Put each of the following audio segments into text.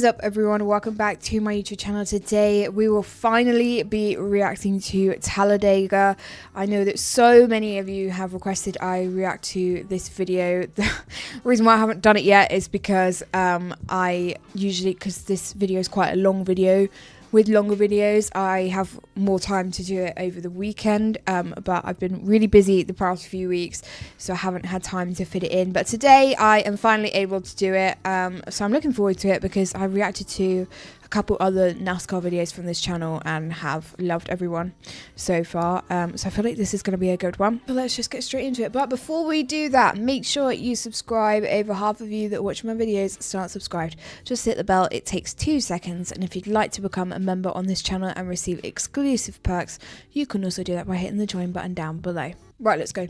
is up, everyone? Welcome back to my YouTube channel. Today we will finally be reacting to Talladega. I know that so many of you have requested I react to this video. The reason why I haven't done it yet is because because this video is quite a long video. With longer videos, I have more time to do it over the weekend, but I've been really busy the past few weeks, so I haven't had time to fit it in. But today, I am finally able to do it, so I'm looking forward to it because I reacted to a couple other NASCAR videos from this channel and have loved everyone so far. So I feel like this is going to be a good one. But let's just get straight into it. But before we do that, make sure you subscribe. Over half of you that watch my videos start subscribed. Just hit the bell. It takes 2 seconds. And if you'd like to become a member on this channel and receive exclusive perks, you can also do that by hitting the join button down below. Right, let's go.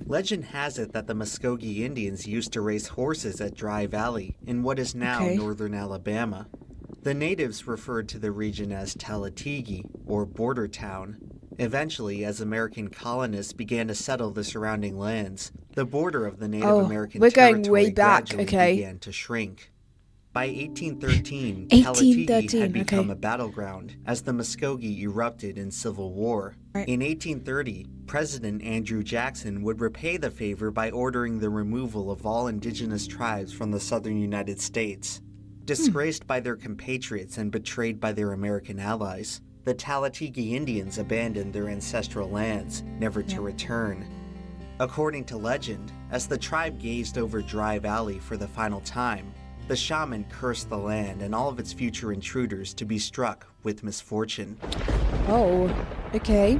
Legend has it that the Muskogee Indians used to race horses at Dry Valley in what is now northern Alabama. The natives referred to the region as Talladega, or border town. Eventually, as American colonists began to settle the surrounding lands, the border of the Native American territory gradually began to shrink. By 1813, Talladega had become a battleground as the Muskogee erupted in civil war. In 1830, President Andrew Jackson would repay the favor by ordering the removal of all indigenous tribes from the southern United States. Disgraced by their compatriots and betrayed by their American allies, the Talladega Indians abandoned their ancestral lands, never to return. According to legend, as the tribe gazed over Dry Valley for the final time, the shaman cursed the land and all of its future intruders to be struck with misfortune. Oh, okay.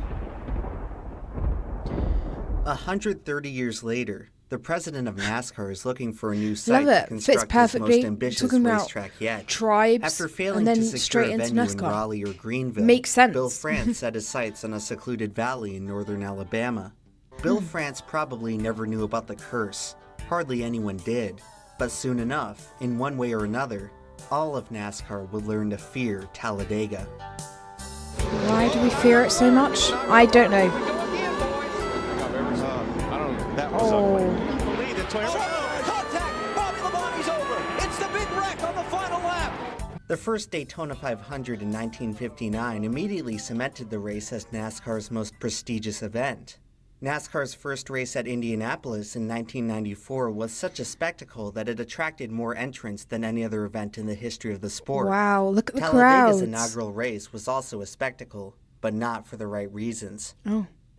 130 years later, the president of NASCAR is looking for a new site to construct his most ambitious racetrack yet. Tribes, after failing to secure a venue in Raleigh or Greenville, makes sense. Bill France set his sights on a secluded valley in northern Alabama. Bill France probably never knew about the curse. Hardly anyone did. But soon enough, in one way or another, all of NASCAR would learn to fear Talladega. Why do we fear it so much? I don't know. The first Daytona 500 in 1959 immediately cemented the race as NASCAR's most prestigious event. NASCAR's first race at Indianapolis in 1994 was such a spectacle that it attracted more entrants than any other event in the history of the sport. Wow, look at the crowds. Talladega's inaugural race was also a spectacle, but not for the right reasons.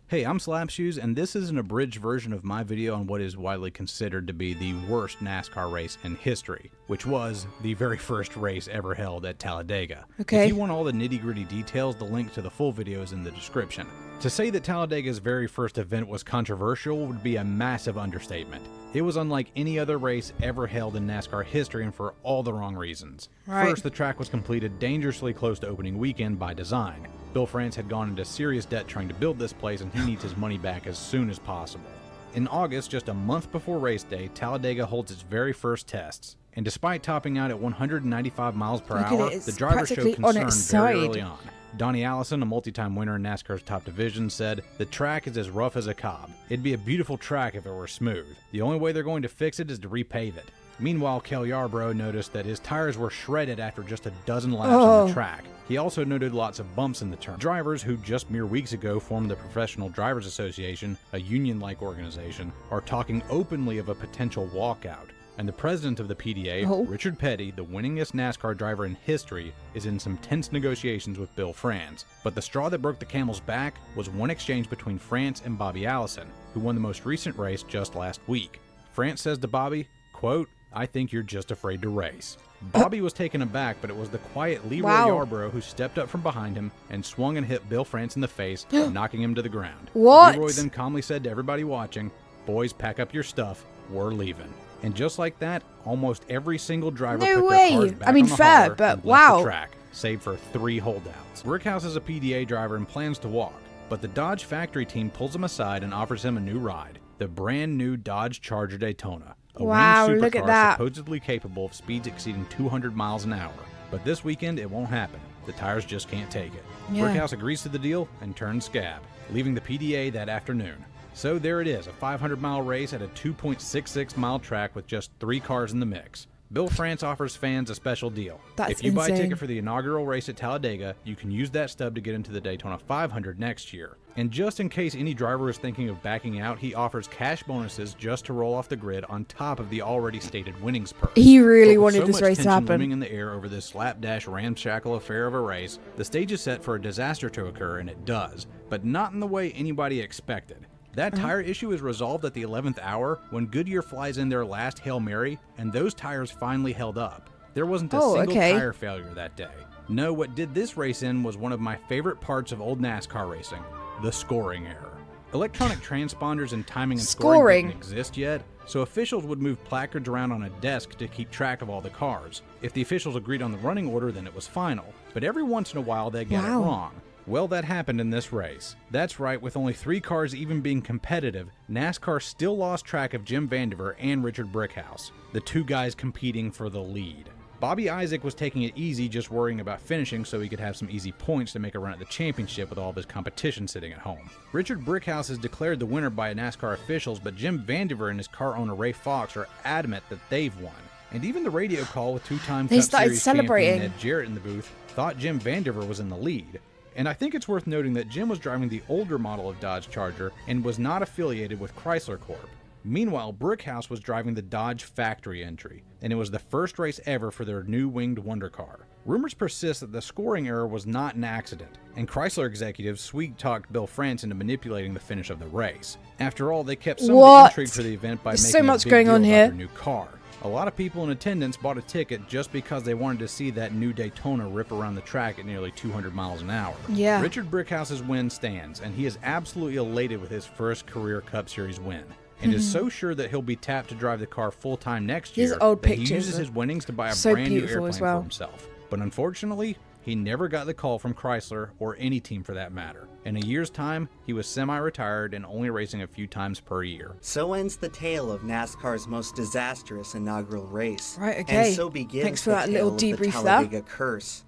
Hey, I'm Slapshoes, and this is an abridged version of my video on what is widely considered to be the worst NASCAR race in history, which was the very first race ever held at Talladega. If you want all the nitty-gritty details, the link to the full video is in the description. To say that Talladega's very first event was controversial would be a massive understatement. It was unlike any other race ever held in NASCAR history, and for all the wrong reasons. First, the track was completed dangerously close to opening weekend by design. Bill France had gone into serious debt trying to build this place, and he needs his money back as soon as possible. In August, just a month before race day, Talladega holds its very first tests. And despite topping out at 195 miles per hour, the drivers showed concern very early on. Davey Allison, a multi-time winner in NASCAR's top division, said, "The track is as rough as a cob. It'd be a beautiful track if it were smooth. The only way they're going to fix it is to repave it." Meanwhile, Kel Yarbrough noticed that his tires were shredded after just a dozen laps on the track. He also noted lots of bumps in the turn. Drivers, who just mere weeks ago formed the Professional Drivers Association, a union-like organization, are talking openly of a potential walkout. And the president of the PDA, Richard Petty, the winningest NASCAR driver in history, is in some tense negotiations with Bill France. But the straw that broke the camel's back was one exchange between France and Davey Allison, who won the most recent race just last week. France says to Bobby, quote, "I think you're just afraid to race." Bobby was taken aback, but it was the quiet Leroy Yarbrough who stepped up from behind him and swung and hit Bill France in the face, knocking him to the ground. Leroy then calmly said to everybody watching, "Boys, pack up your stuff, we're leaving." And just like that, almost every single driver put their cars back on the hauler and left the track, save for 3 holdouts. Brickhouse is a PDA driver and plans to walk, but the Dodge factory team pulls him aside and offers him a new ride, the brand new Dodge Charger Daytona, a winning supercar supposedly capable of speeds exceeding 200 miles an hour. But this weekend, it won't happen. The tires just can't take it. Brickhouse agrees to the deal and turns scab, leaving the PDA that afternoon. So there it is, a 500-mile race at a 2.66-mile track with just 3 cars in the mix. Bill France offers fans a special deal. That's if you buy a insane. ticket for the inaugural race at Talladega, you can use that stub to get into the Daytona 500 next year. And just in case any driver is thinking of backing out, he offers cash bonuses just to roll off the grid on top of the already stated winnings purse. He really But with wanted this so much race to tension happen. looming in the air over this slapdash ramshackle affair of a race, the stage is set for a disaster to occur, and it does, but not in the way anybody expected. That tire issue is resolved at the 11th hour when Goodyear flies in their last Hail Mary, and those tires finally held up. There wasn't a single tire failure that day. No, what did this race in was one of my favorite parts of old NASCAR racing, the scoring error. Electronic transponders and timing and scoring didn't exist yet, so officials would move placards around on a desk to keep track of all the cars. If the officials agreed on the running order, then it was final. But every once in a while, they'd get it wrong. Well, that happened in this race. That's right, with only 3 cars even being competitive, NASCAR still lost track of Jim Vandiver and Richard Brickhouse, the 2 guys competing for the lead. Bobby Isaac was taking it easy, just worrying about finishing so he could have some easy points to make a run at the championship with all of his competition sitting at home. Richard Brickhouse is declared the winner by NASCAR officials, but Jim Vandiver and his car owner Ray Fox are adamant that they've won. And even the radio call with 2-time Cup Series champion Ned Jarrett in the booth thought Jim Vandiver was in the lead. And I think it's worth noting that Jim was driving the older model of Dodge Charger and was not affiliated with Chrysler Corp. Meanwhile, Brickhouse was driving the Dodge factory entry, and it was the first race ever for their new winged wonder car. Rumors persist that the scoring error was not an accident, and Chrysler executives sweet-talked Bill France into manipulating the finish of the race. After all, they kept some of the intrigue for the event by making a big deal about their new car. A lot of people in attendance bought a ticket just because they wanted to see that new Daytona rip around the track at nearly 200 miles an hour. Yeah. Richard Brickhouse's win stands, and he is absolutely elated with his first career Cup Series win, and is so sure that he'll be tapped to drive the car full-time next year that he uses his winnings to buy a brand new airplane for himself. But unfortunately, he never got the call from Chrysler, or any team for that matter. In a year's time, he was semi-retired and only racing a few times per year. So ends the tale of NASCAR's most disastrous inaugural race. Right, okay. And so begins Thanks for the that tale little of the debrief Talladega curse.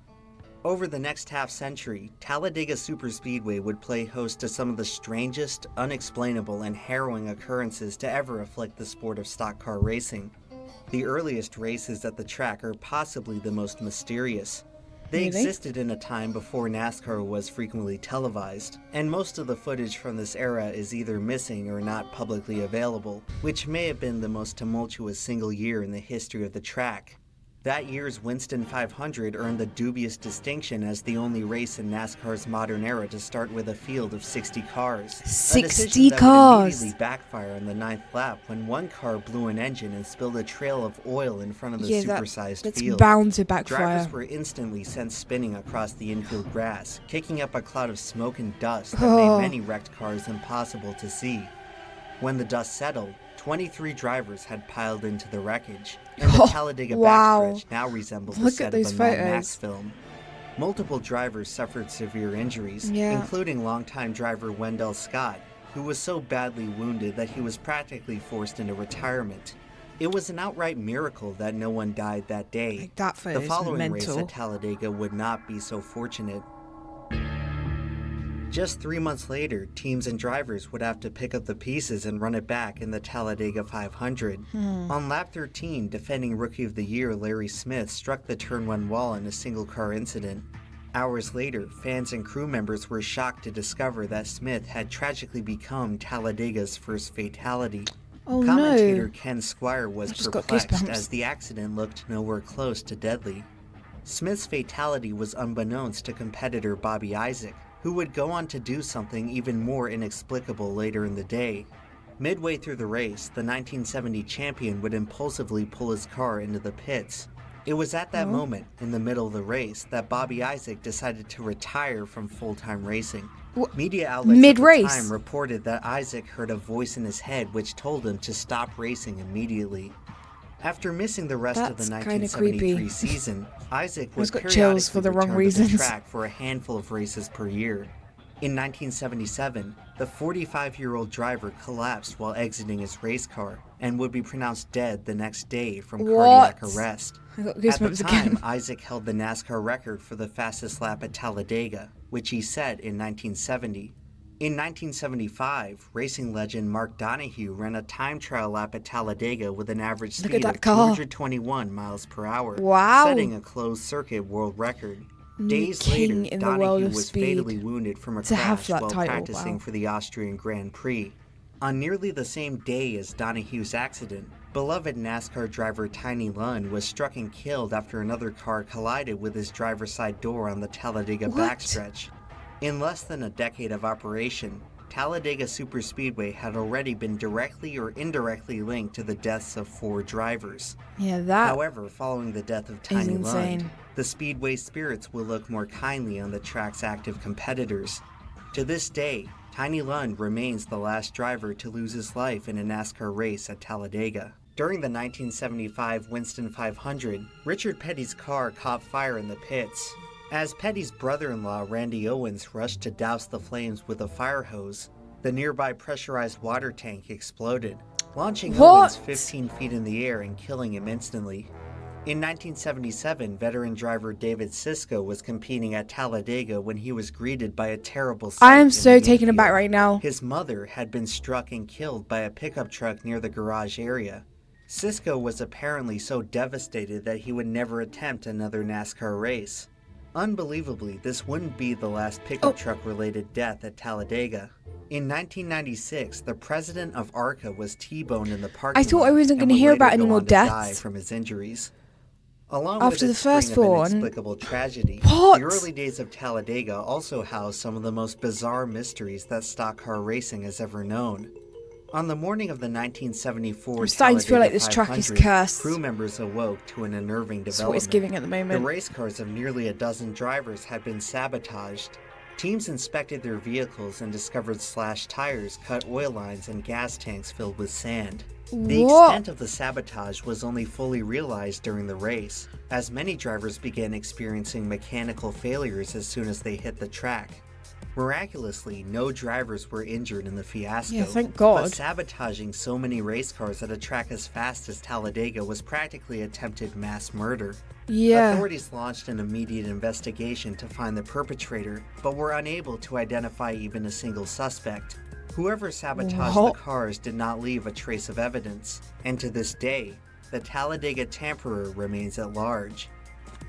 Over the next half-century, Talladega Superspeedway would play host to some of the strangest, unexplainable, and harrowing occurrences to ever afflict the sport of stock car racing. The earliest races at the track are possibly the most mysterious. They existed in a time before NASCAR was frequently televised, and most of the footage from this era is either missing or not publicly available, which may have been the most tumultuous single year in the history of the track. That year's Winston 500 earned the dubious distinction as the only race in NASCAR's modern era to start with a field of 60 cars. 60 that cars! would immediately backfire on the 9th lap when one car blew an engine and spilled a trail of oil in front of the supersized that's field. Bound to backfire. Drivers were instantly sent spinning across the infield grass, kicking up a cloud of smoke and dust that made many wrecked cars impossible to see. When the dust settled, 23 drivers had piled into the wreckage, and the Talladega backstretch now resembles the set of a Mad Max film. Multiple drivers suffered severe injuries, including longtime driver Wendell Scott, who was so badly wounded that he was practically forced into retirement. It was an outright miracle that no one died that day. The following race at Talladega would not be so fortunate. Just 3 months later, teams and drivers would have to pick up the pieces and run it back in the Talladega 500. On lap 13, defending Rookie of the Year Larry Smith struck the Turn 1 wall in a single-car incident. Hours later, fans and crew members were shocked to discover that Smith had tragically become Talladega's first fatality. Commentator Ken Squire was perplexed as the accident looked nowhere close to deadly. Smith's fatality was unbeknownst to competitor Bobby Isaac, who would go on to do something even more inexplicable later in the day. Midway through the race, the 1970 champion would impulsively pull his car into the pits. It was at that moment, in the middle of the race, that Bobby Isaac decided to retire from full-time racing. Media outlets at the time reported that Isaac heard a voice in his head which told him to stop racing immediately. After missing the rest of the 1973 season, Isaac would periodically return to the track for a handful of races per year. In 1977, the 45-year-old driver collapsed while exiting his race car and would be pronounced dead the next day from cardiac arrest. At the time, Isaac held the NASCAR record for the fastest lap at Talladega, which he set in 1970. In 1975, racing legend Mark Donohue ran a time trial lap at Talladega with an average speed of 221 miles per hour, setting a closed-circuit world record. Days later, Donohue was fatally wounded from a crash while practicing for the Austrian Grand Prix. On nearly the same day as Donohue's accident, beloved NASCAR driver Tiny Lund was struck and killed after another car collided with his driver's side door on the Talladega backstretch. In less than a decade of operation, Talladega Superspeedway had already been directly or indirectly linked to the deaths of 4 drivers. However, following the death of Tiny Lund, the Speedway spirits will look more kindly on the track's active competitors. To this day, Tiny Lund remains the last driver to lose his life in a NASCAR race at Talladega. During the 1975 Winston 500, Richard Petty's car caught fire in the pits. As Petty's brother-in-law Randy Owens rushed to douse the flames with a fire hose, the nearby pressurized water tank exploded, launching Owens 15 feet in the air and killing him instantly. In 1977, veteran driver David Sisko was competing at Talladega when he was greeted by a terrible sight. I am so taken aback right now. His mother had been struck and killed by a pickup truck near the garage area. Sisko was apparently so devastated that he would never attempt another NASCAR race. Unbelievably, this wouldn't be the last pickup truck-related death at Talladega. In 1996, the president of ARCA was T-boned in the parking lot. I thought I wasn't going to hear about any more deaths from his injuries. Along after with the first one. Inexplicable tragedy, the early days of Talladega also housed some of the most bizarre mysteries that stock car racing has ever known. On the morning of the 1974 I'm starting to feel like this track is cursed. Crew members awoke to an unnerving development. That's what it's giving at the moment. The race cars of nearly a dozen drivers had been sabotaged. Teams inspected their vehicles and discovered slashed tires, cut oil lines, and gas tanks filled with sand. The extent of the sabotage was only fully realized during the race, as many drivers began experiencing mechanical failures as soon as they hit the track. Miraculously, no drivers were injured in the fiasco. Yeah, thank God. But sabotaging so many race cars at a track as fast as Talladega was practically attempted mass murder. Yeah. Authorities launched an immediate investigation to find the perpetrator, but were unable to identify even a single suspect. Whoever sabotaged the cars did not leave a trace of evidence, and to this day, the Talladega Tamperer remains at large.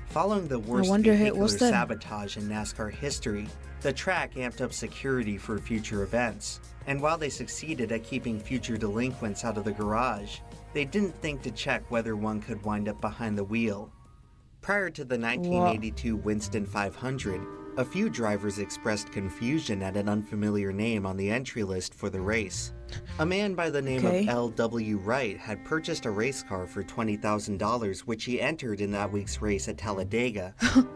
Following the worst vehicular sabotage in NASCAR history, the track amped up security for future events, and while they succeeded at keeping future delinquents out of the garage, they didn't think to check whether one could wind up behind the wheel. Prior to the 1982 Winston 500, a few drivers expressed confusion at an unfamiliar name on the entry list for the race. A man by the name of L.W. Wright had purchased a race car for $20,000, which he entered in that week's race at Talladega.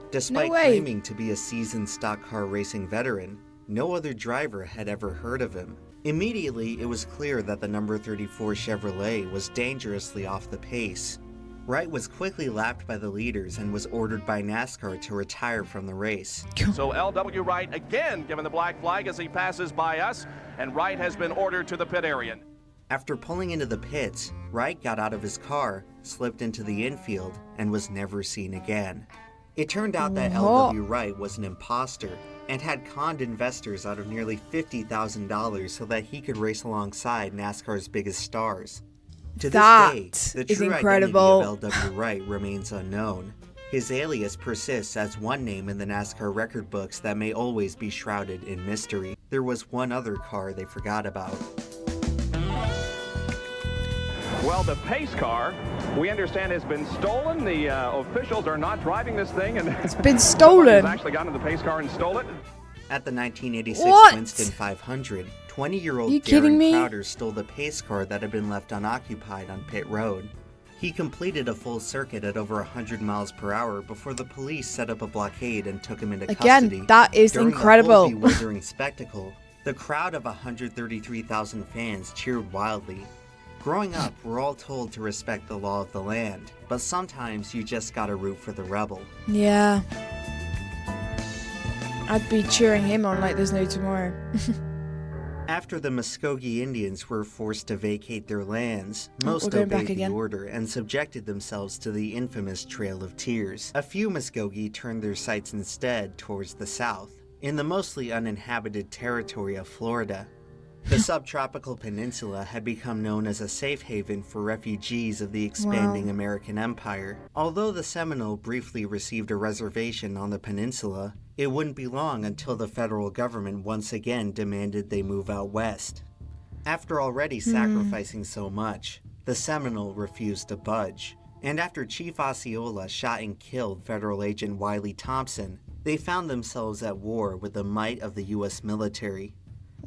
Despite claiming to be a seasoned stock car racing veteran, no other driver had ever heard of him. Immediately, it was clear that the number 34 Chevrolet was dangerously off the pace. Wright was quickly lapped by the leaders and was ordered by NASCAR to retire from the race. So L.W. Wright again given the black flag as he passes by us, and Wright has been ordered to the pit area. After pulling into the pits, Wright got out of his car, slipped into the infield, and was never seen again. It turned out that L.W. Wright was an imposter and had conned investors out of nearly $50,000 so that he could race alongside NASCAR's biggest stars. To this day, the true identity of L.W. Wright remains unknown. His alias persists as one name in the NASCAR record books that may always be shrouded in mystery. There was one other car they forgot about. Well, the pace car, we understand, has been stolen. The officials are not driving this thing, and it's been stolen. Actually got into the pace car and stole it. At the 1986 Winston 500, 20-year-old Darren Crowder stole the pace car that had been left unoccupied on pit road. He completed a full circuit at over 100 miles per hour before the police set up a blockade and took him into custody. Again, that is incredible. During the whole bewildering spectacle, the crowd of 133,000 fans cheered wildly. Growing up, we're all told to respect the law of the land, but sometimes you just gotta root for the rebel. Yeah. I'd be cheering him on like there's no tomorrow. After the Muskogee Indians were forced to vacate their lands, most obeyed the order and subjected themselves to the infamous Trail of Tears. A few Muskogee turned their sights instead towards the south. in the mostly uninhabited territory of Florida. The subtropical peninsula had become known as a safe haven for refugees of the expanding American empire. Although the Seminole briefly received a reservation on the peninsula, it wouldn't be long until the federal government once again demanded they move out west. After already sacrificing so much, the Seminole refused to budge. And after Chief Osceola shot and killed federal agent Wiley Thompson, they found themselves at war with the might of the U.S. military.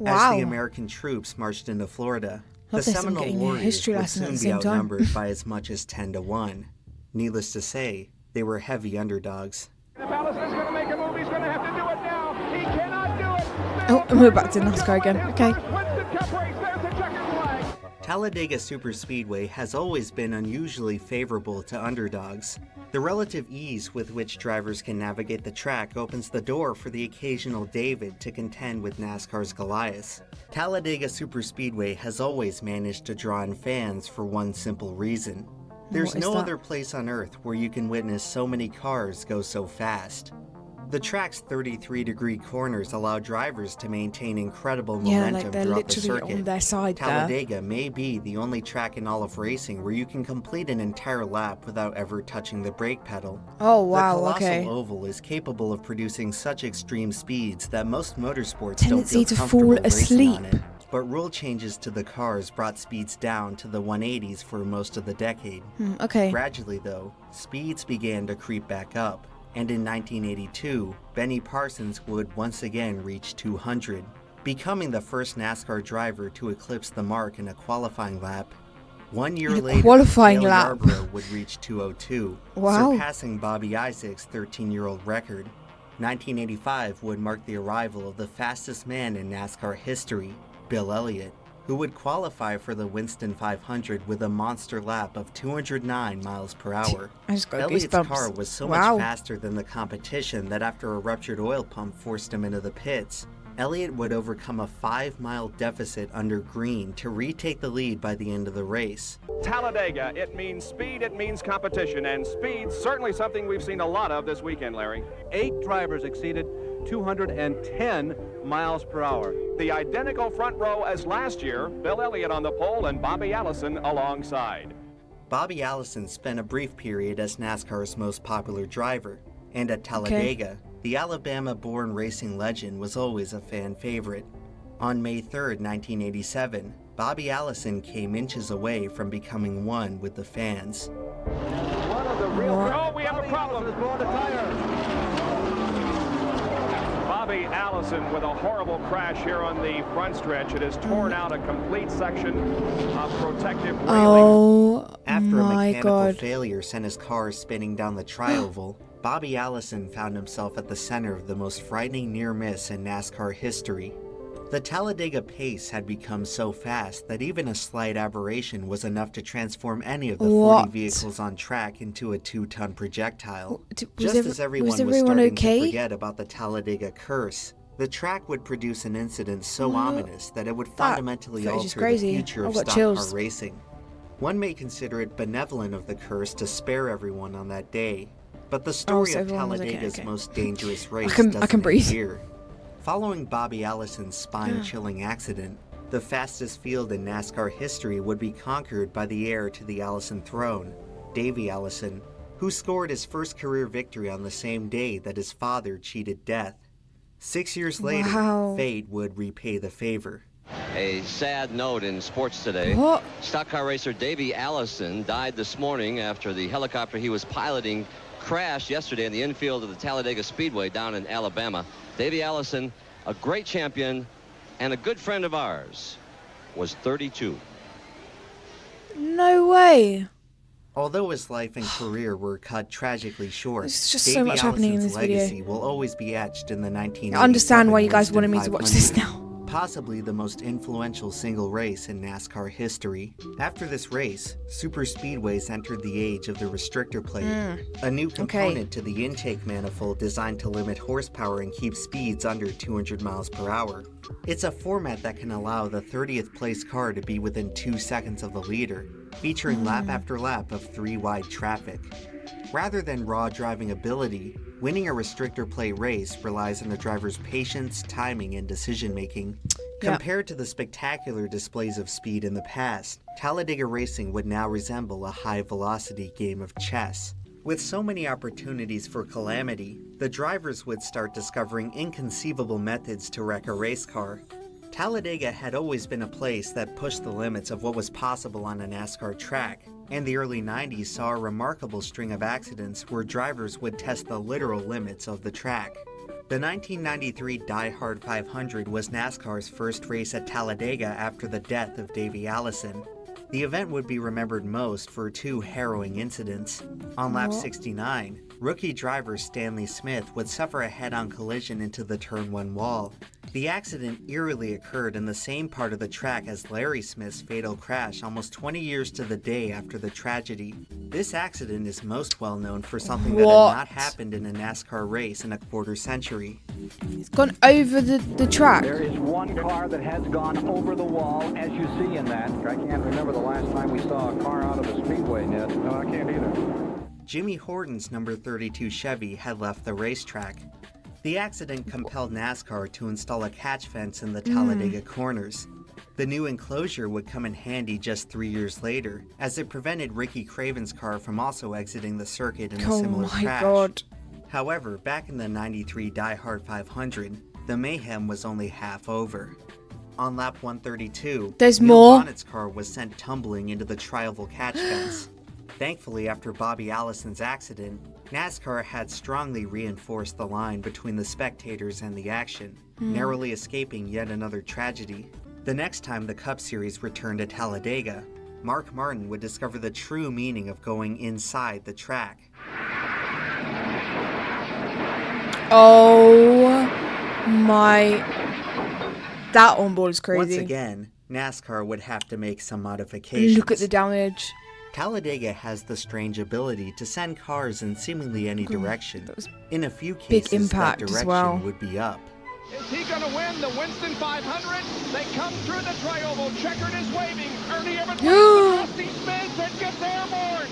As the American troops marched into Florida, the Seminole warriors would soon be outnumbered by as much as 10-1. Needless to say, they were heavy underdogs. If Allison's going to make a move, he's going to have to do it now. He cannot do it. Oh, and we're back to Nascar again. Okay. Talladega Superspeedway has always been unusually favorable to underdogs. The relative ease with which drivers can navigate the track opens the door for the occasional David to contend with NASCAR's Goliath. Talladega Superspeedway has always managed to draw in fans for one simple reason. There's no other place on Earth where you can witness so many cars go so fast. The track's 33-degree corners allow drivers to maintain incredible momentum throughout the circuit. On their side Talladega may be the only track in all of racing where you can complete an entire lap without ever touching the brake pedal. Oh, wow, the colossal oval is capable of producing such extreme speeds that most motorsports don't feel to comfortable fall asleep. racing on it. But rule changes to the cars brought speeds down to the 180s for most of the decade. Gradually, though, speeds began to creep back up. And in 1982, Benny Parsons would once again reach 200, becoming the first NASCAR driver to eclipse the mark in a qualifying lap. 1 year later, Dale Yarborough would reach 202, surpassing Bobby Isaac's 13-year-old record. 1985 would mark the arrival of the fastest man in NASCAR history, Bill Elliott, who would qualify for the Winston 500 with a monster lap of 209 miles per hour. Elliott's car was so much faster than the competition that after a ruptured oil pump forced him into the pits, Elliott would overcome a 5-mile deficit under green to retake the lead by the end of the race. Talladega, it means speed, it means competition, and speed's certainly something we've seen a lot of this weekend, Larry. 8 drivers exceeded 210 miles per hour. The identical front row as last year, Bill Elliott on the pole and Bobby Allison alongside. Bobby Allison spent a brief period as NASCAR's most popular driver, and at Talladega, the Alabama-born racing legend was always a fan favorite. On May 3, 1987, Bobby Allison came inches away from becoming one with the fans. One of the real... Oh, we have a problem. Bobby Allison with a horrible crash here on the front stretch. It has torn out a complete section of protective railing. After a mechanical failure sent his car spinning down the tri-oval, Bobby Allison found himself at the center of the most frightening near-miss in NASCAR history. The Talladega pace had become so fast that even a slight aberration was enough to transform any of the 40 vehicles on track into a 2-ton projectile. Just as everyone was starting to forget about the Talladega curse, the track would produce an incident so ominous that it would fundamentally alter the future of stock car racing. One may consider it benevolent of the curse to spare everyone on that day, but the story of Talladega's most dangerous race doesn't end here. Following Bobby Allison's spine-chilling accident, the fastest field in NASCAR history would be conquered by the heir to the Allison throne, Davey Allison, who scored his first career victory on the same day that his father cheated death. 6 years later, fate would repay the favor. A sad note in sports today. Stock car racer Davey Allison died this morning after the helicopter he was piloting crashed yesterday in the infield of the Talladega Speedway down in Alabama. Davey Allison, a great champion and a good friend of ours, was 32. No way. Although his life and career were cut tragically short, there's just so much happening in this legacy video. will always be etched in the 1980s. I understand why you guys wanted me to watch this now. Possibly the most influential single race in NASCAR history. After this race, superspeedways entered the age of the restrictor plate, a new component to the intake manifold designed to limit horsepower and keep speeds under 200 miles per hour. It's a format that can allow the 30th place car to be within 2 seconds of the leader, featuring lap after lap of 3 wide traffic. Rather than raw driving ability, Winning a restrictor plate race relies on the driver's patience, timing, and decision-making. Compared to the spectacular displays of speed in the past, Talladega racing would now resemble a high-velocity game of chess. With so many opportunities for calamity, the drivers would start discovering inconceivable methods to wreck a race car. Talladega had always been a place that pushed the limits of what was possible on a NASCAR track, and the early 90s saw a remarkable string of accidents where drivers would test the literal limits of the track. The 1993 Die Hard 500 was NASCAR's first race at Talladega after the death of Davey Allison. The event would be remembered most for two harrowing incidents. On lap 69, rookie driver Stanley Smith would suffer a head-on collision into the Turn 1 wall. The accident eerily occurred in the same part of the track as Larry Smith's fatal crash almost 20 years to the day after the tragedy. This accident is most well known for something that had not happened in a NASCAR race in a quarter century. It's gone over the track. There is one car that has gone over the wall, as you see in that. I can't remember the last time we saw a car out of a speedway, Ned. No, I can't either. Jimmy Horton's number 32 Chevy had left the racetrack. The accident compelled NASCAR to install a catch fence in the Talladega corners. The new enclosure would come in handy just 3 years later, as it prevented Ricky Craven's car from also exiting the circuit in a similar crash. God. However, back in the 93 Die Hard 500, the mayhem was only half over. On lap 132, There's Neil more. Bonnet's car was sent tumbling into the tri-oval catch fence. Thankfully, after Bobby Allison's accident, NASCAR had strongly reinforced the line between the spectators and the action, narrowly escaping yet another tragedy. The next time the Cup Series returned to Talladega, Mark Martin would discover the true meaning of going inside the track. Oh my... That onboard is crazy. Once again, NASCAR would have to make some modifications. Look at the damage. Talladega has the strange ability to send cars in seemingly any direction. In a few big cases, impact that as direction well. would be up. Is he going to win the Winston 500? They come through the tri-oval. Checkered is waving. Ernie Evans wins the Dusty Spence and gets airborne.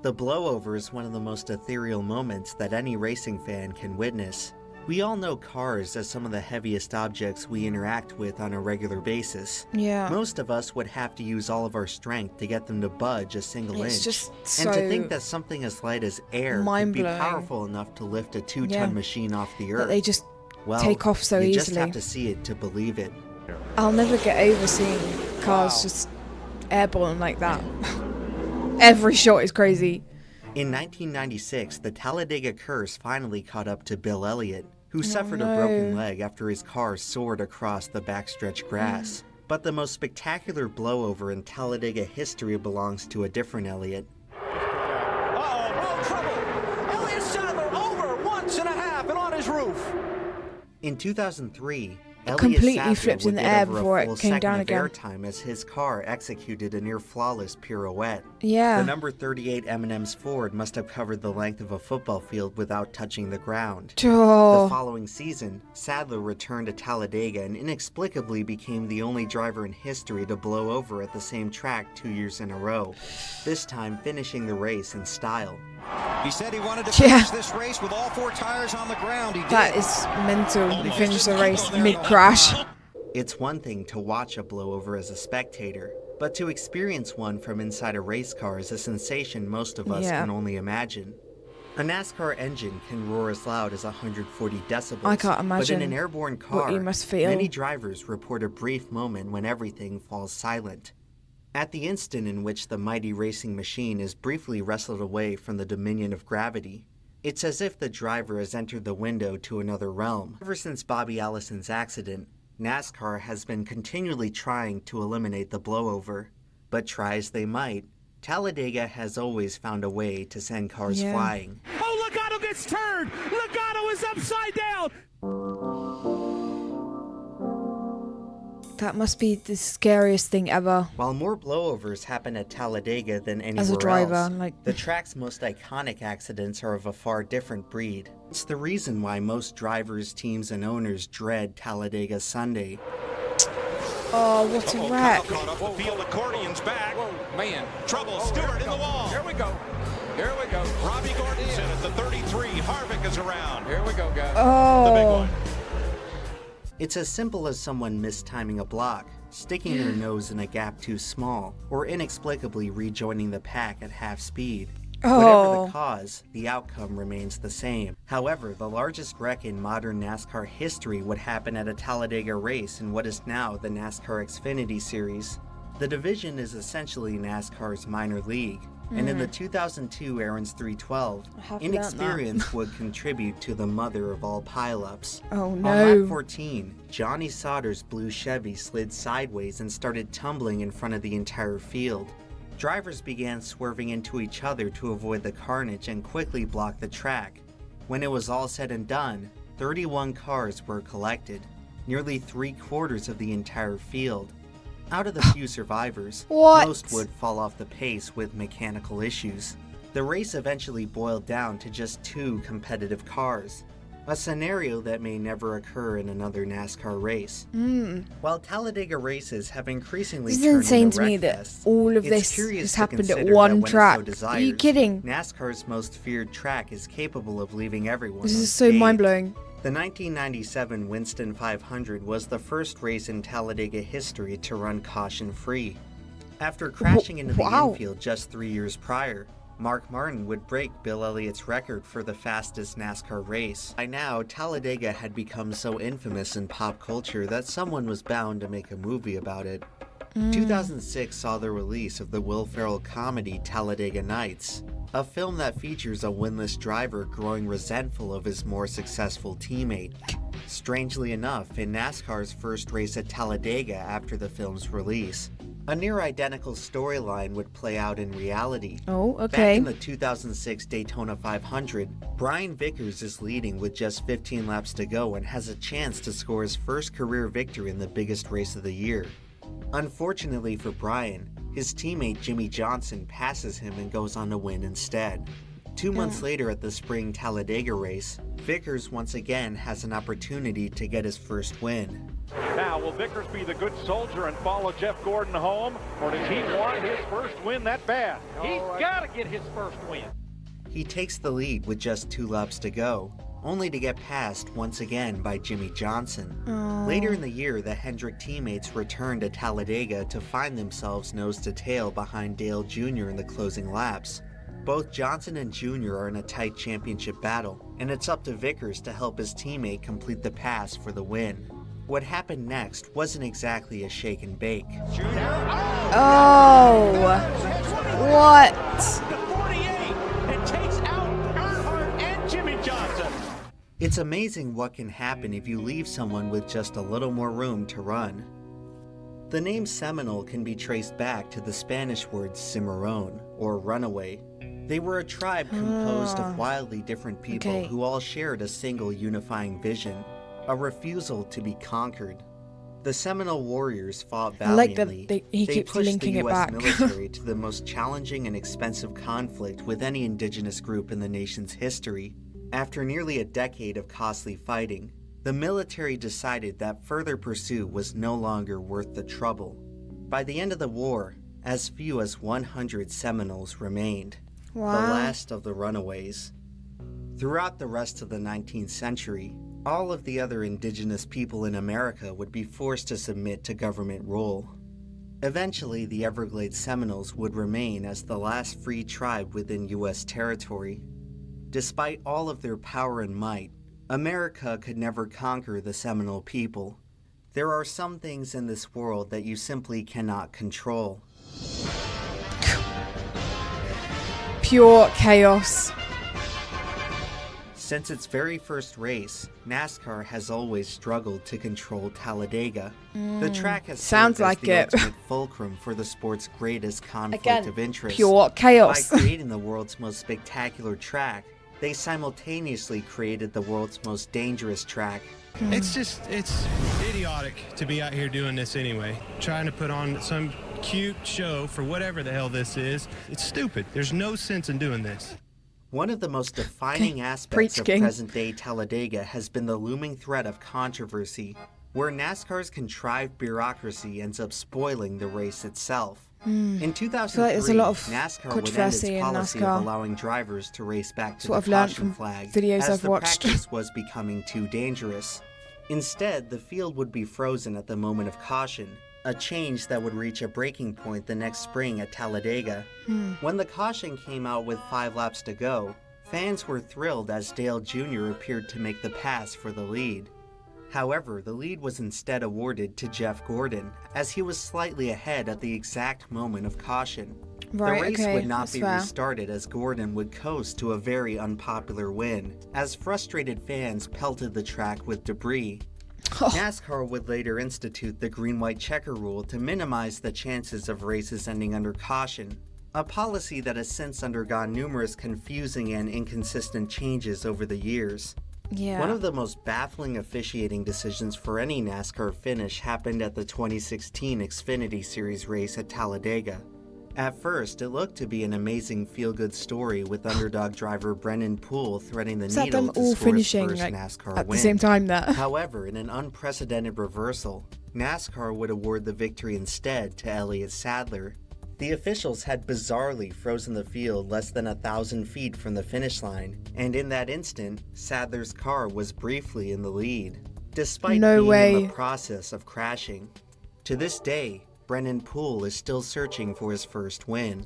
The blowover is one of the most ethereal moments that any racing fan can witness. We all know cars as some of the heaviest objects we interact with on a regular basis. Yeah. Most of us would have to use all of our strength to get them to budge a single It's inch. just And so to think that something as light as air could be mind-blowing. powerful enough to lift a 2-ton machine off the earth. That they just well, take off so you easily. just have to see it to believe it. I'll never get over seeing cars just airborne like that. Every shot is crazy. In 1996, the Talladega curse finally caught up to Bill Elliott, who suffered a broken leg after his car soared across the backstretch grass. But the most spectacular blowover in Talladega history belongs to a different Elliott. Uh-oh, road trouble! Elliott Sadler over once and a half and on his roof. In 2003, Elliott Completely Sadler flipped in would the get air over a before it full came second down of again. airtime as his car executed a near-flawless pirouette. Yeah. The number 38 M&M's Ford must have covered the length of a football field without touching the ground. Oh. The following season, Sadler returned to Talladega and inexplicably became the only driver in history to blow over at the same track 2 years in a row, this time finishing the race in style. He said he wanted to finish this race with all 4 tires on the ground. He did. That is mental. They finished the race mid-crash. It's one thing to watch a blowover as a spectator, but to experience one from inside a race car is a sensation most of us can only imagine. A NASCAR engine can roar as loud as 140 decibels. I can't imagine but in an airborne car, what you must feel. many drivers report a brief moment when everything falls silent. At the instant in which the mighty racing machine is briefly wrestled away from the dominion of gravity, it's as if the driver has entered the window to another realm. Ever since Bobby Allison's accident, NASCAR has been continually trying to eliminate the blowover, but try as they might, Talladega has always found a way to send cars flying. Oh, Logano gets turned! Logano is upside down! That must be the scariest thing ever. While more blowovers happen at Talladega than anywhere As a driver, else, the track's most iconic accidents are of a far different breed. It's the reason why most drivers, teams, and owners dread Talladega Sunday. Oh, what a wreck. Caught up the field, accordion's back. Whoa, man. Trouble, Stewart in the wall. Here we go. Here we go. Robbie Gordon's in at the 33. Harvick is around. Here we go, guys. Oh. The big one. It's as simple as someone mistiming a block, sticking their nose in a gap too small, or inexplicably rejoining the pack at half speed. Whatever the cause, the outcome remains the same. However, the largest wreck in modern NASCAR history would happen at a Talladega race in what is now the NASCAR Xfinity Series. The division is essentially NASCAR's minor league, and in the 2002 Aaron's 312, inexperience would contribute to the mother of all pileups. Oh no. On lap 14, Johnny Sauter's blue Chevy slid sideways and started tumbling in front of the entire field. Drivers began swerving into each other to avoid the carnage and quickly blocked the track. When it was all said and done, 31 cars were collected, nearly 3/4 of the entire field. Out of the few survivors, most would fall off the pace with mechanical issues. The race eventually boiled down to just 2 competitive cars, a scenario that may never occur in another NASCAR race. While Talladega races have increasingly turned into insane to me that all of this has happened at one track. Are you kidding? NASCAR's most feared track is capable of leaving everyone This is so unscathed. mind-blowing. The 1997 Winston 500 was the first race in Talladega history to run caution-free. After crashing into the infield just 3 years prior, Mark Martin would break Bill Elliott's record for the fastest NASCAR race. By now, Talladega had become so infamous in pop culture that someone was bound to make a movie about it. 2006 saw the release of the Will Ferrell comedy Talladega Nights, a film that features a winless driver growing resentful of his more successful teammate. Strangely enough, in NASCAR's first race at Talladega after the film's release, a near-identical storyline would play out in reality. Oh, okay. Back in the 2006 Daytona 500, Brian Vickers is leading with just 15 laps to go and has a chance to score his first career victory in the biggest race of the year. Unfortunately for Brian, his teammate Jimmy Johnson passes him and goes on to win instead. 2 months later at the spring Talladega race, Vickers once again has an opportunity to get his first win. Now, will Vickers be the good soldier and follow Jeff Gordon home, or does he want his first win that bad? He's got to get his first win. He takes the lead with just 2 laps to go, only to get passed once again by Jimmy Johnson. Later in the year, the Hendrick teammates return to Talladega to find themselves nose to tail behind Dale Jr. in the closing laps. Both Johnson and Jr. are in a tight championship battle, and it's up to Vickers to help his teammate complete the pass for the win. What happened next wasn't exactly a shake and bake. Oh, what? The 48 and takes out Earnhardt and Jimmy Johnson. It's amazing what can happen if you leave someone with just a little more room to run. The name Seminal can be traced back to the Spanish word cimarron, or runaway. They were a tribe composed of wildly different people who all shared a single unifying vision, a refusal to be conquered. The Seminole warriors fought valiantly. He they keeps pushed linking the it U.S. back. military to the most challenging and expensive conflict with any indigenous group in the nation's history. After nearly a decade of costly fighting, the military decided that further pursuit was no longer worth the trouble. By the end of the war, as few as 100 Seminoles remained, the last of the runaways. Throughout the rest of the 19th century, all of the other indigenous people in America would be forced to submit to government rule. Eventually, the Everglades Seminoles would remain as the last free tribe within U.S. territory. Despite all of their power and might, America could never conquer the Seminole people. There are some things in this world that you simply cannot control. Pure chaos. Since its very first race, NASCAR has always struggled to control Talladega. The track has served as the ultimate fulcrum for the sport's greatest conflict of interest. Pure chaos. By creating the world's most spectacular track, they simultaneously created the world's most dangerous track. It's idiotic to be out here doing this anyway. Trying to put on some cute show for whatever the hell this is. It's stupid. There's no sense in doing this. One of the most defining aspects of present-day Talladega has been the looming threat of controversy. where NASCAR's contrived bureaucracy ends up spoiling the race itself. In 2003, NASCAR would end its policy of allowing drivers to race back to the caution flag as the practice was becoming too dangerous. Instead, the field would be frozen at the moment of caution, a change that would reach a breaking point the next spring at Talladega. When the caution came out with 5 laps to go, fans were thrilled as Dale Jr. appeared to make the pass for the lead. However, the lead was instead awarded to Jeff Gordon, as he was slightly ahead at the exact moment of caution. The race would not be restarted, as Gordon would coast to a very unpopular win, as frustrated fans pelted the track with debris. NASCAR would later institute the green-white checker rule to minimize the chances of races ending under caution, a policy that has since undergone numerous confusing and inconsistent changes over the years. One of the most baffling officiating decisions for any NASCAR finish happened at the 2016 Xfinity Series race at Talladega. At first, it looked to be an amazing feel-good story with underdog driver Brennan Poole threading the needle to score his first NASCAR win. At the same time there. However, in an unprecedented reversal, NASCAR would award the victory instead to Elliott Sadler. The officials had bizarrely frozen the field less than 1,000 feet from the finish line, and in that instant, Sadler's car was briefly in the lead, despite being in the process of crashing. To this day, Brennan Poole is still searching for his first win.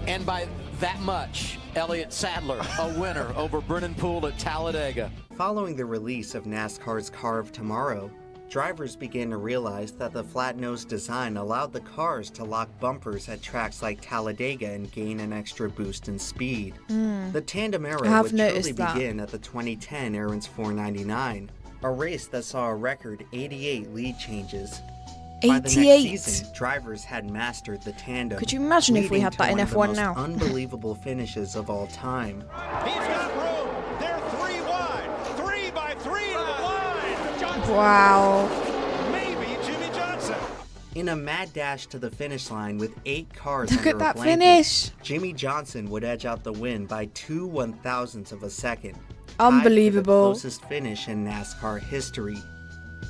And by that much, Elliott Sadler, a winner over Brennan Poole at Talladega. Following the release of NASCAR's Car of Tomorrow, drivers began to realize that the flat-nosed design allowed the cars to lock bumpers at tracks like Talladega and gain an extra boost in speed. The tandem era would truly begin at the 2010 Aaron's 499, a race that saw a record 88 lead changes. By the next season, drivers had mastered the tandem. Could you imagine if we had that in F1 now? Unbelievable finishes of all time. He's got room. They're 3 wide. 3 by 3 to the line. Johnson. Wow. Maybe Jimmy Johnson. In a mad dash to the finish line with 8 cars Look under at that a blanket, finish. Jimmy Johnson would edge out the win by 2 1/1000ths of a second. Unbelievable. The closest finish in NASCAR history.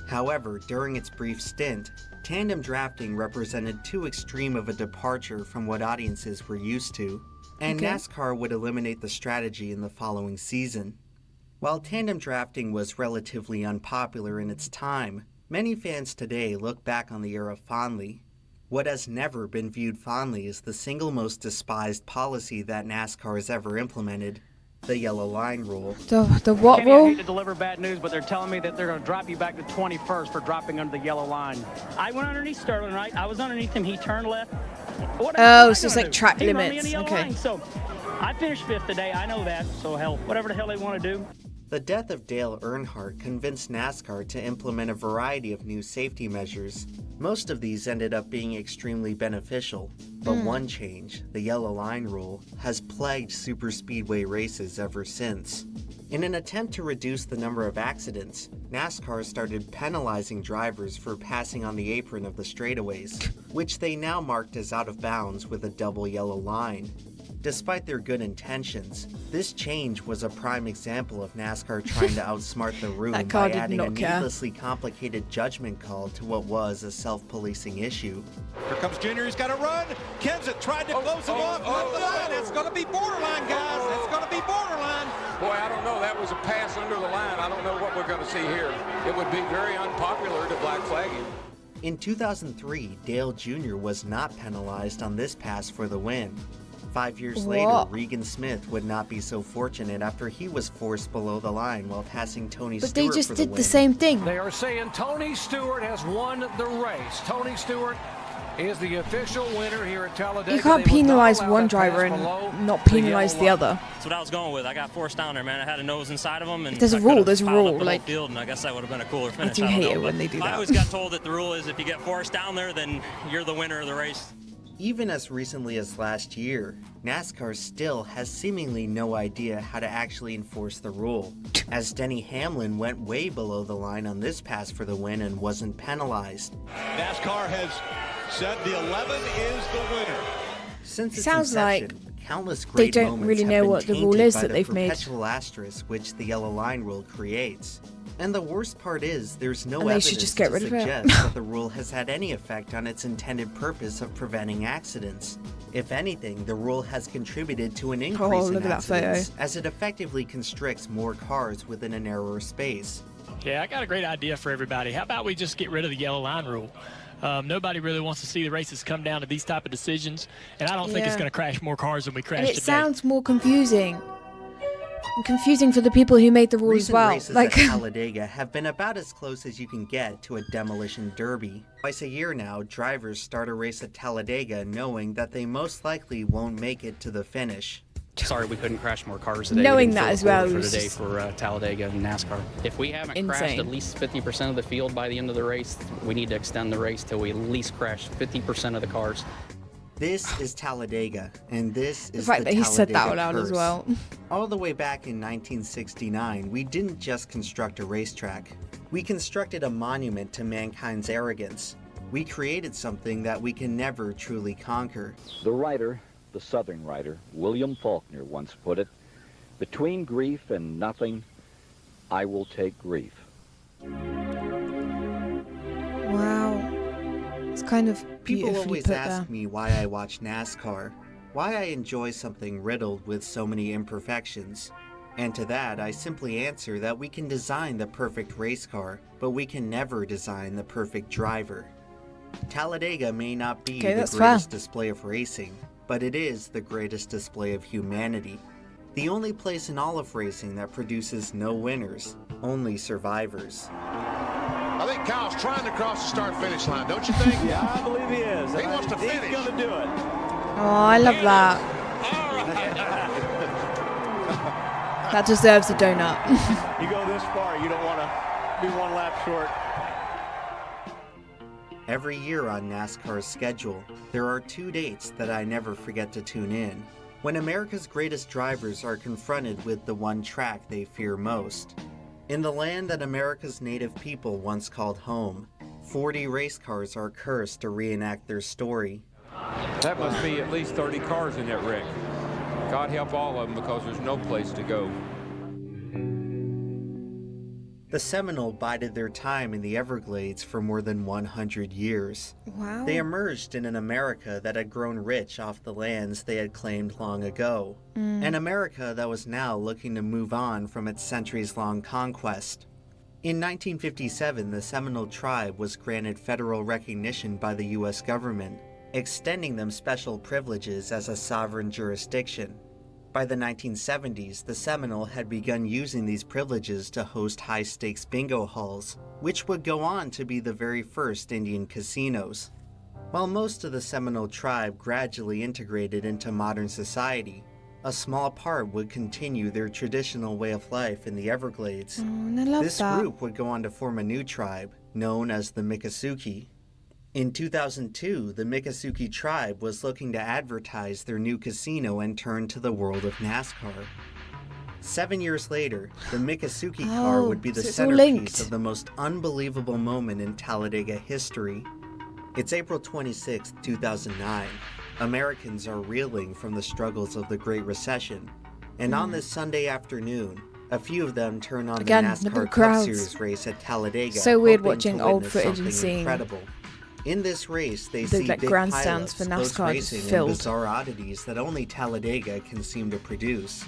However, during its brief stint, tandem drafting represented too extreme of a departure from what audiences were used to, and NASCAR would eliminate the strategy in the following season. While tandem drafting was relatively unpopular in its time, many fans today look back on the era fondly. What has never been viewed fondly is the single most despised policy that NASCAR has ever implemented, the yellow line rule. The what rule? I hate to deliver bad news, but they're telling me that they're going to drop you back to 21st for dropping under the yellow line. I went underneath Sterling, right? I was underneath him. He turned left. Oh, so it's like track limits. Okay. So I finished 5th today. I know that. So hell, whatever the hell they want to do. The death of Dale Earnhardt convinced NASCAR to implement a variety of new safety measures. Most of these ended up being extremely beneficial, but one change, the yellow line rule, has plagued superspeedway races ever since. In an attempt to reduce the number of accidents, NASCAR started penalizing drivers for passing on the apron of the straightaways, which they now marked as out of bounds with a double yellow line. Despite their good intentions, this change was a prime example of NASCAR trying to outsmart the room by adding a needlessly complicated judgment call to what was a self-policing issue. Here comes Junior, he's got to run. Kenseth tried to close him off. It's going to be borderline, guys. It's going to be borderline. Boy, I don't know. That was a pass under the line. I don't know what we're going to see here. It would be very unpopular to black flag him. In 2003, Dale Jr. was not penalized on this pass for the win. 5 years later, Regan Smith would not be so fortunate after he was forced below the line while passing Tony Stewart for the win. But they just did the same thing. They are saying Tony Stewart has won the race. Tony Stewart is the official winner here at Talladega. You can't penalize one driver and not penalize the other. That's what I was going with. I got forced down there, man. I had a nose inside of them. And there's a rule. There's a rule. Like, field, and I guess that would have been a cooler finish. I do hate it when they do that. I always got told that the rule is if you get forced down there, then you're the winner of the race. Even as recently as last year, NASCAR still has seemingly no idea how to actually enforce the rule, as Denny Hamlin went way below the line on this pass for the win and wasn't penalized. NASCAR has said the 11 is the winner. Since its inception, Countless great they don't moments really have know been what the tainted rule is by that the they've made. perpetual asterisk which the yellow line rule creates. And the worst part is, there's no And they evidence should just get rid to of it. suggest that the rule has had any effect on its intended purpose of preventing accidents. If anything, the rule has contributed to an increase in accidents, as it effectively constricts more cars within a narrower space. Yeah, I got a great idea for everybody. How about we just get rid of the yellow line rule? Nobody really wants to see the races come down to these type of decisions, and I don't think it's going to crash more cars than we crashed today. It sounds more confusing. Confusing for the people who made the rule as well. Races at Talladega have been about as close as you can get to a demolition derby. Twice a year now, drivers start a race at Talladega knowing that they most likely won't make it to the finish. Sorry we couldn't crash more cars today. Knowing that as well for today for Talladega and NASCAR. If we haven't crashed at least 50% of the field by the end of the race, we need to extend the race till we at least crash 50% of the cars. This is Talladega, and this is the fact that he said that out loud curse. as well. All the way back in 1969, we didn't just construct a racetrack. We constructed a monument to mankind's arrogance. We created something that we can never truly conquer. The writer, the Southern writer, William Faulkner once put it, "Between grief and nothing, I will take grief." Wow. It's kind of People always put ask there. me why I watch NASCAR, why I enjoy something riddled with so many imperfections. And to that, I simply answer that we can design the perfect race car, but we can never design the perfect driver. Talladega may not be the greatest display of racing, but it is the greatest display of humanity. The only place in all of racing that produces no winners, only survivors. I think Kyle's trying to cross the start-finish line, don't you think? Yeah, I believe he is. He wants to finish. He's going to do it. Oh, I love that. That deserves a donut. You go this far, you don't want to be one lap short. Every year on NASCAR's schedule, there are 2 dates that I never forget to tune in, when America's greatest drivers are confronted with the one track they fear most. In the land that America's native people once called home, 40 race cars are cursed to reenact their story. That must be at least 30 cars in that wreck. God help all of them, because there's no place to go. The Seminal bided their time in the Everglades for more than 100 years. Wow. They emerged in an America that had grown rich off the lands they had claimed long ago. An America that was now looking to move on from its centuries-long conquest. In 1957, the Seminole tribe was granted federal recognition by the U.S. government, extending them special privileges as a sovereign jurisdiction. By the 1970s, the Seminole had begun using these privileges to host high-stakes bingo halls, which would go on to be the very first Indian casinos. While most of the Seminole tribe gradually integrated into modern society, a small part would continue their traditional way of life in the Everglades. This group would go on to form a new tribe, known as the Miccosukee. In 2002, the Miccosukee tribe was looking to advertise their new casino and turn to the world of NASCAR. 7 years later, the Miccosukee car would be the centerpiece of the most unbelievable moment in Talladega history. It's April 26, 2009. Americans are reeling from the struggles of the Great Recession. And on this Sunday afternoon, a few of them turn on the NASCAR Cup Series race at Talladega. So weird hoping watching to old witness footage and something seeing incredible. In this race, they the see big grandstands pilots, for close NASCAR racing, filled. and bizarre oddities that only Talladega can seem to produce.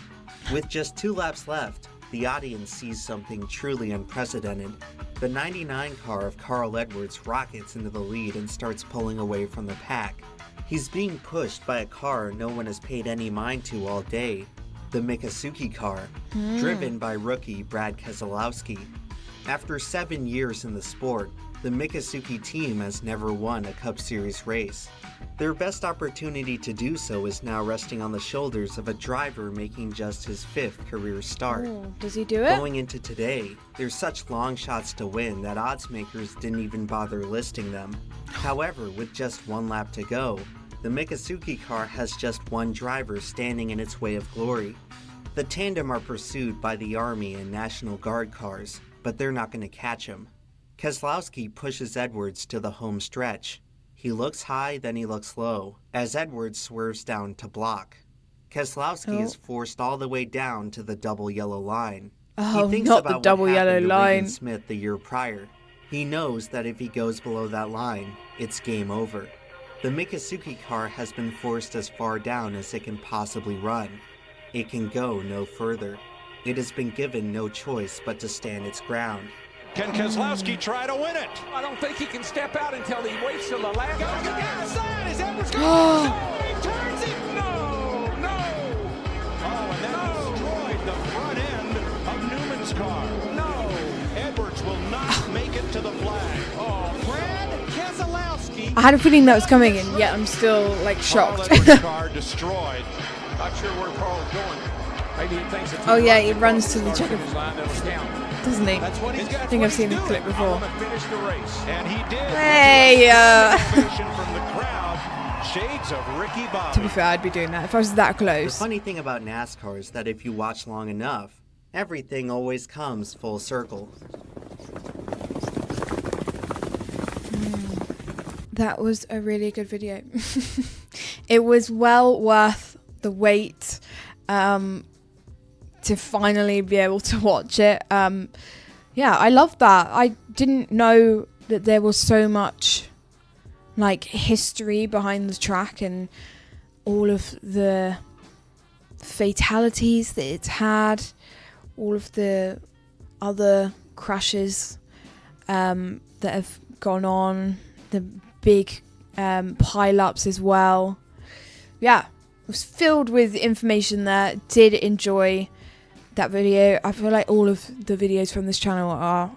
With just 2 laps left, the audience sees something truly unprecedented. The 99 car of Carl Edwards rockets into the lead and starts pulling away from the pack. He's being pushed by a car no one has paid any mind to all day, the Miccosukee car, driven by rookie Brad Keselowski. After 7 years in the sport, the Miccosukee team has never won a Cup Series race. Their best opportunity to do so is now resting on the shoulders of a driver making just his 5th career start. Does he do it? Going into today, there's such long shots to win that odds makers didn't even bother listing them. However, with just 1 lap to go, the Miccosukee car has just one driver standing in its way of glory. The tandem are pursued by the Army and National Guard cars, but they're not going to catch him. Keselowski pushes Edwards to the home stretch. He looks high, then he looks low, as Edwards swerves down to block. Keselowski is forced all the way down to the double yellow line. Oh, he thinks not about the double what yellow happened to line. Regan Smith the year prior. He knows that if he goes below that line, it's game over. The Mikasuki car has been forced as far down as it can possibly run. It can go no further. It has been given no choice but to stand its ground. Can Keselowski try to win it? I don't think he can step out until he waits till the last. Goes to the outside. Is Edwards going to he turns it? No, no. Oh, and that destroyed the front end of Newman's car. No. Edwards will not make it to the flag. Oh, Brad Keselowski. I had a feeling that was coming, and yet I'm still like shocked. Edwards' car destroyed. Not sure where Carl's going. Maybe he thinks Oh yeah, he runs to the checker, doesn't he? That's what he's got. I think I've seen the clip before. Finish the race, and he did. Hey, From the crowd, shades of Ricky Bobby. To be fair, I'd be doing that if I was that close. The funny thing about NASCAR is that if you watch long enough, everything always comes full circle. That was a really good video. It was well worth the wait to finally be able to watch it. Yeah, I love that. I didn't know that there was so much like history behind the track and all of the fatalities that it's had, all of the other crashes that have gone on, the big pile-ups as well. Yeah, it was filled with information there. Did enjoy that video. I feel like all of the videos from this channel are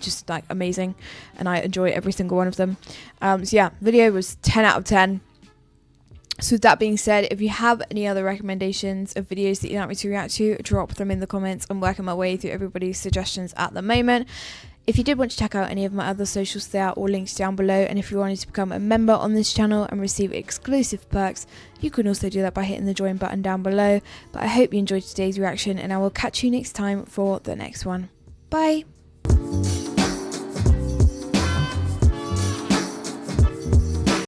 just like amazing, and I enjoy every single one of them. So yeah, video was 10 out of 10. So with that being said, if you have any other recommendations of videos that you'd like me to react to, drop them in the comments. I'm working my way through everybody's suggestions at the moment. If you did want to check out any of my other socials, there are all links down below, and if you wanted to become a member on this channel and receive exclusive perks, you can also do that by hitting the join button down below. But I hope you enjoyed today's reaction, and I will catch you next time for the next one. Bye!